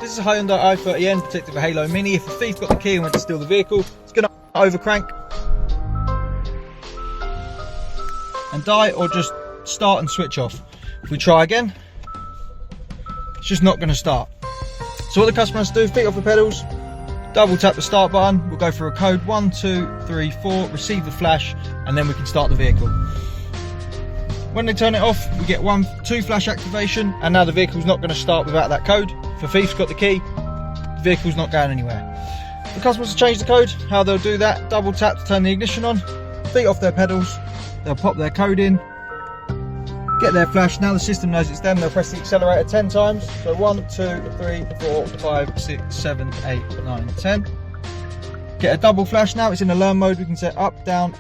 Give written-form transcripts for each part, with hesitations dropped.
This is a Hyundai i30N protected with Halo Mini. If a thief got the key and went to steal the vehicle, it's going to overcrank and die, or just start and switch off. If we try again, it's just not going to start. So what the customer has to do, feet off the pedals, double tap the start button, we'll go for a code 1, 2, 3, 4, receive the flash, and then we can start the vehicle. When they turn it off, we get 1, 2 flash activation, and now the vehicle's not going to start without that code. If a thief's got the key, the vehicle's not going anywhere. If the customers to change the code, how they'll do that, double tap to turn the ignition on, feet off their pedals, they'll pop their code in, get their flash. Now the system knows it's them, they'll press the accelerator 10 times. So 1, 2, 3, 4, 5, 6, 7, 8, 9, 10. Get a double flash now, it's in a learn mode. We can set up, down,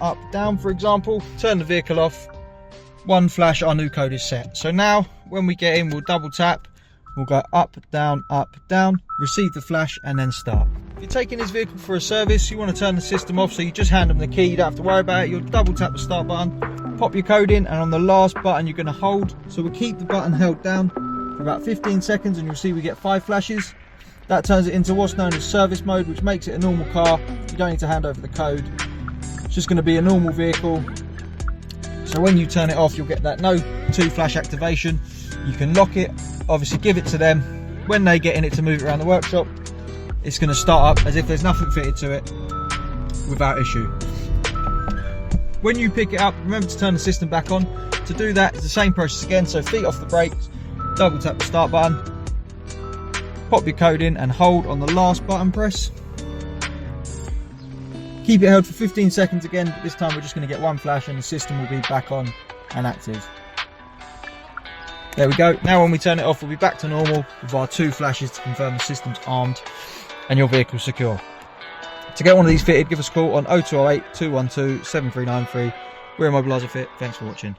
for example. Turn the vehicle off, 1 flash, our new code is set. So now when we get in, we'll double tap, we'll go up, down, receive the flash, and then start. If you're taking this vehicle for a service, you want to turn the system off, so you just hand them the key, you don't have to worry about it. You'll double tap the start button, pop your code in, and on the last button you're going to hold. So we'll keep the button held down for about 15 seconds and you'll see we get 5 flashes. That turns it into what's known as service mode, which makes it a normal car. You don't need to hand over the code. It's just going to be a normal vehicle. So when you turn it off, you'll get that no 2 flash activation. You can lock it, obviously give it to them. When they get in it to move it around the workshop, it's going to start up as if there's nothing fitted to it without issue. When you pick it up, remember to turn the system back on. To do that, it's the same process again. So feet off the brakes, double tap the start button, pop your code in and hold on the last button press. Keep it held for 15 seconds again, but this time we're just going to get 1 flash and the system will be back on and active. There we go. Now when we turn it off, we'll be back to normal with our 2 flashes to confirm the system's armed and your vehicle's secure. To get one of these fitted, give us a call on 0208 212 7393. We're Immobiliser Fit. Thanks for watching.